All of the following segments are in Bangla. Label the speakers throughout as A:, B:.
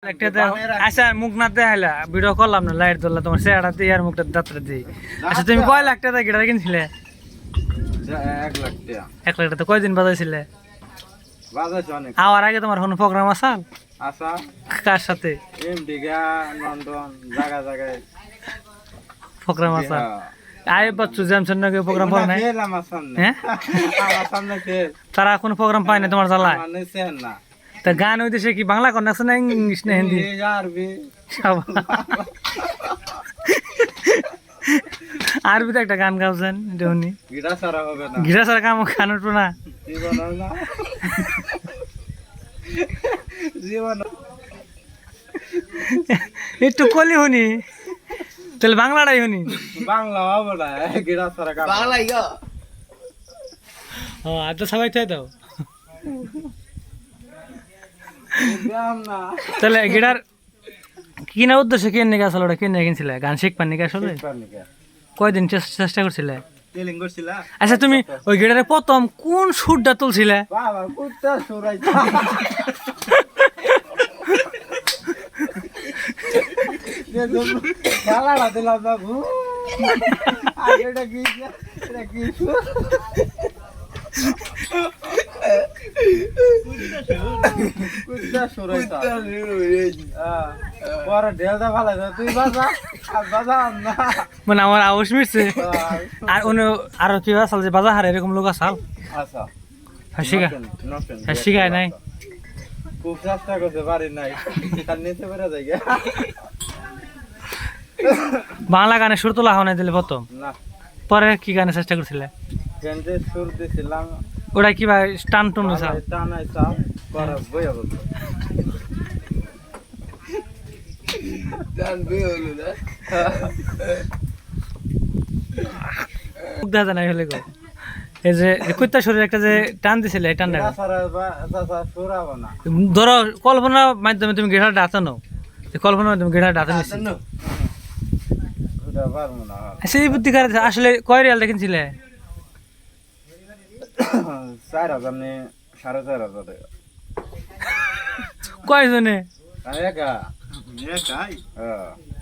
A: আচ্ছা মুখ না দেখাইলা ভিডিও করলাম না লাইট ধরলা তোমার চেহারাতে আর মুখটা দাঁতটা দিই আচ্ছা তুমি কয় লাখ টাকা গিটার কিনছিলে 1 লাখ টাকা কয়দিন বাজাইছিলে আওয়ার আগে তোমার কোনো প্রোগ্রাম আসাল কার সাথে প্রোগ্রাম আসা আয় বাচ্চু জ্যামসন নাকি প্রোগ্রাম পায় না হ্যাঁ তারা কোনো প্রোগ্রাম পায় না তোমার জ্বালায় তা গান ওই দেশে কি বাংলা কর না ইংলিশ না হিন্দি আরবি তো একটা গান গাওছেন দেউনি গিটার ছাড়া কাম গান উঠবো না একটু কলি শুনি তাহলে বাংলাটাই শুনি
B: বাংলা হবে না গিটার ছাড়া কাম বাংলাই গো
A: ও আজ সবাই তাই দাও তাহলে গিটার কিনা উদ্দেশ্যে কিনে নিয়ে আসলে ওটা কিনে কিনছিলে গান শিখবার নিকে আসলে কয়দিন চেষ্টা করছিলে আচ্ছা তুমি ওই গিটারে প্রথম কোন সুরটা তুলছিলে মানে আমার আওয়াজ মিটছে আর আরো কি আসল যে বাজার হারে এরকম লোক আসাল শিখায় নাই
B: খুব চেষ্টা করতে পারি নাই নিচে বেড়ে যাই
A: বাংলা গানে সুর তোলা হয় না দিলে প্রথম পরে কি গানে চেষ্টা করছিলে
B: সুর দিছিলাম
A: ওটা কি ভাই টান টুন দেখা নাই হলে গো এই যে কুত্তা শরীর একটা যে টান দিছিলে এই টানটা ধরো কল্পনার মাধ্যমে তুমি গিটার ডাতানো কল্পনার মাধ্যমে গিটার ডাতানো সেই বুদ্ধি কার আসলে কয় রিয়াল দেখিনছিলে
B: 4,000 নে 4,500
A: কয়জনে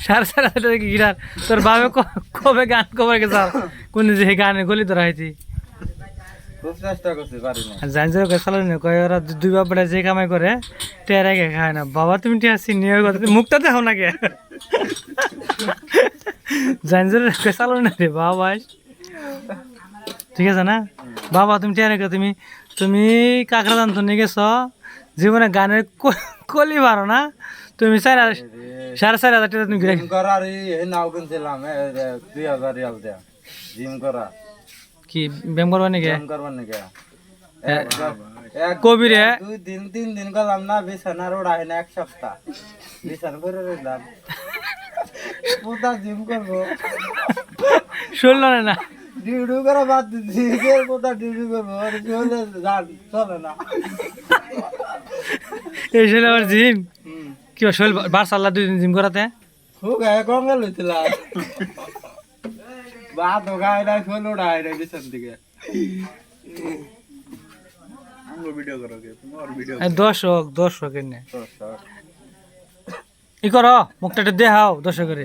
A: সাড়ে 4,500 টাকা গিটার তোর বাবে কবে গান কবে গেছে কোন যে গানে গলি ধরা হয়েছি জানি যে চালানি কয় ওরা দুই বাপড়া যে কামাই করে টেরা গে খায় না বাবা তুমি টিয়া চিনি মুখটা দেখাও না কে জানি যে চালানি না রে বাবা ঠিক আছে না বাবা তুমি টেরা গে তুমি কাকড়া দান তো নিয়ে গেছ জীবনে গানের কলি পারো না তুমি 4,500 টাকা তুমি কি ব্যায়াম করবার নাকি কবিরে
B: 2-3 দিন করলাম না বিছানার ওড়াই না 1 সপ্তাহ বিছানা করে রইলাম জিম করবো
A: শুনল না
B: ডিউটি করে বাদ দিচ্ছি ডিউটি করবো চলে না
A: এই ছিল আমার জিম কি শৈল বার সাল্লা 2 দিন জিম করাতে
B: খুব কঙ্গাল হয়েছিল বাদ গায়ে না শৈল ওড়াই না বিছান থেকে
A: দর্শক এনে ই করো মুখটা দেখাও দর্শকের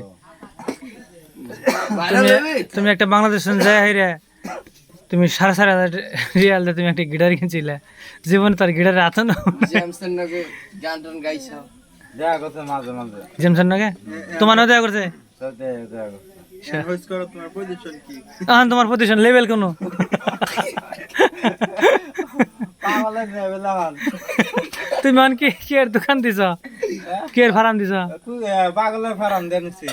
A: তুমি একটা বাংলাদেশ যায় হাইরে তুমি 4,500 রিয়াল দিয়ে তুমি একটা গিটার কিনছিলে জীবনে তার গিটার হাতে না জেমসন নাকি তোমার দেখা করছে তোমার পজিশন লেভেল কোন তুমি মান কি এর দোকান দিছ কি এর ফার্ম দিছ
B: পাগলের ফার্ম দেনছি